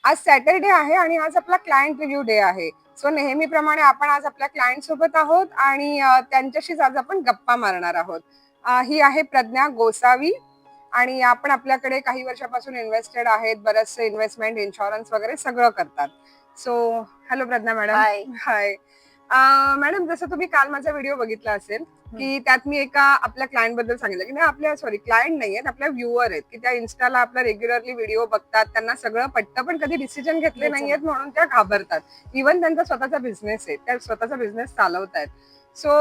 आज सॅटरडे आहे आणि आज आपला क्लायंट रिव्ह्यू डे आहे. सो नेहमीप्रमाणे आपण आज आपल्या क्लायंट सोबत आहोत आणि त्यांच्याशीच आज आपण गप्पा मारणार आहोत. ही आहे प्रज्ञा गोसावी आणि आपण आपल्याकडे काही वर्षापासून इन्व्हेस्टेड आहेत. बरेचसे इन्व्हेस्टमेंट, इन्शुरन्स वगैरे सगळं करतात. So hello Pragya madam. Hi. Hi. Madam, जसं तुम्ही काल माझा व्हिडिओ बघितला असेल की त्यात मी एका आपल्या क्लायंट बद्दल सांगितलं की नाही, आपल्या क्लायंट नाही आहेत, आपल्या व्ह्युअर आहेत की त्या इन्स्टाला आपला रेग्युलरली व्हिडिओ बघतात, त्यांना सगळं पटतं पण कधी डिसिजन घेतले नाहीयेत म्हणून त्या घाबरतात. इव्हन त्यांचा स्वतःचा बिझनेस आहे, त्या स्वतःचा बिझनेस चालवतायत. सो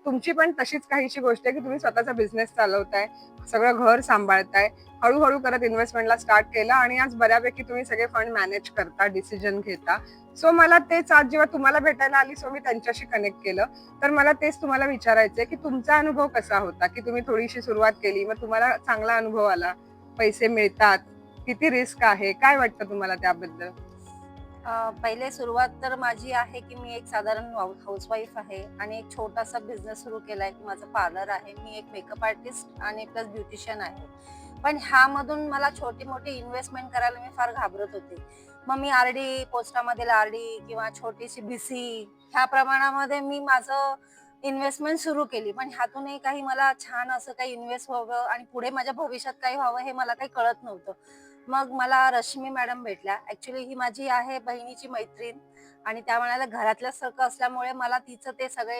तुमची पण तशीच काहीशी गोष्ट आहे की तुम्ही स्वतःचा बिझनेस चालवताय, सगळं घर सांभाळताय, हळूहळू करत इन्व्हेस्टमेंटला स्टार्ट केला आणि आज बऱ्यापैकी तुम्ही सगळे फंड मॅनेज करता, डिसिजन घेता. सो मला तेच आज जेव्हा तुम्हाला भेटायला आली सो मी त्यांच्याशी कनेक्ट केलं. तर मला तेच तुम्हाला विचारायचंय की तुमचा अनुभव कसा होता, की तुम्ही थोडीशी सुरुवात केली, मग तुम्हाला चांगला अनुभव आला, पैसे मिळतात, किती रिस्क आहे, काय वाटतं तुम्हाला त्याबद्दल? पहिले सुरुवात तर माझी आहे की मी एक साधारण हाऊसवाईफ आहे आणि एक छोटासा बिझनेस सुरू केलाय की माझं पार्लर आहे. मी एक मेकअप आर्टिस्ट आणि प्लस ब्युटिशियन आहे. पण ह्यामधून मला छोटी मोठी इन्व्हेस्टमेंट करायला मी फार घाबरत होते. मग मी आरडी, पोस्टामधील आरडी किंवा छोटीशी भिसी ह्या प्रमाणामध्ये मी माझं इन्व्हेस्टमेंट सुरू केली. पण ह्यातूनही काही मला छान असं काही इन्व्हेस्ट व्हावं आणि पुढे माझ्या भविष्यात काही व्हावं हे मला काही कळत नव्हतं. मग मला रश्मी मॅडम भेटल्या. ऍक्च्युली ही माझी आहे बहिणीची मैत्रीण आणि त्या म्हणाल्या घरातल्यासारखं असल्यामुळे मला तिचं ते सगळे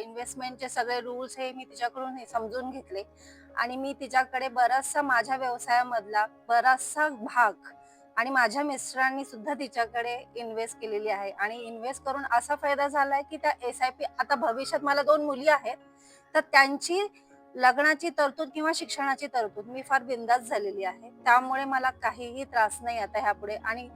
इन्व्हेस्टमेंटचे सगळे रूल्स हे मी तिच्याकडून हे समजून घेतले आणि मी तिच्याकडे बराचसा माझ्या व्यवसायामधला बराचसा भाग आणि माझ्या मिस्टरांनी सुद्धा तिच्याकडे इन्व्हेस्ट केलेली आहे आणि इन्व्हेस्ट करून असा फायदा झालाय की त्या SIP आता भविष्यात मला 2 मुली आहेत, तर त्यांची लग्नाची तरतूद किंवा शिक्षणाची तरतूद मी फार बिंदास झालेली आहे. त्यामुळे मला काहीही त्रास नाही आता ह्यापुढे आणि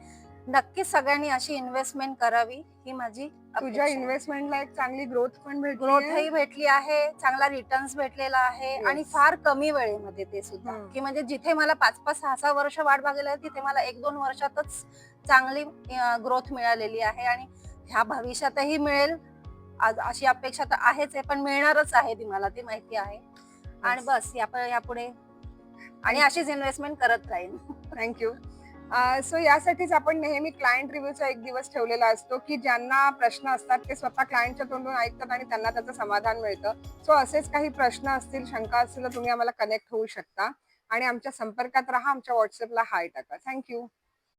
नक्कीच सगळ्यांनी अशी इन्व्हेस्टमेंट करावी ही माझी तुझ्या अपेक्षा आहे. इन्व्हेस्टमेंटला एक चांगली ग्रोथ पण भेटली ग्रोथही भेटली आहे, चांगला रिटर्न्स भेटलेला आहे आणि Yes. फार कमी वेळेमध्ये ते सुद्धा, की म्हणजे जिथे मला 5-5, 6-6 वर्ष वाट बघायला तिथे मला 1-2 वर्षातच चांगली ग्रोथ मिळालेली आहे आणि ह्या भविष्यातही मिळेल आज अशी अपेक्षा तर आहेच आहे, पण मिळणारच आहे ती मला ती माहिती आहे. आणि Yes. बस यापुढे आणि अशीच इन्व्हेस्टमेंट करत राहील. थँक्यू. सो यासाठीच आपण नेहमी क्लायंट रिव्ह्यूचा एक दिवस ठेवलेला असतो की ज्यांना प्रश्न असतात ते स्वतः क्लायंटच्या तोंडून ऐकतात आणि त्यांना त्याचं समाधान मिळतं. सो असेच काही प्रश्न असतील, शंका असतील तर तुम्ही आम्हाला कनेक्ट होऊ शकता आणि आमच्या संपर्कात राहा. आमच्या व्हॉट्सअपला हाय टाका. थँक्यू.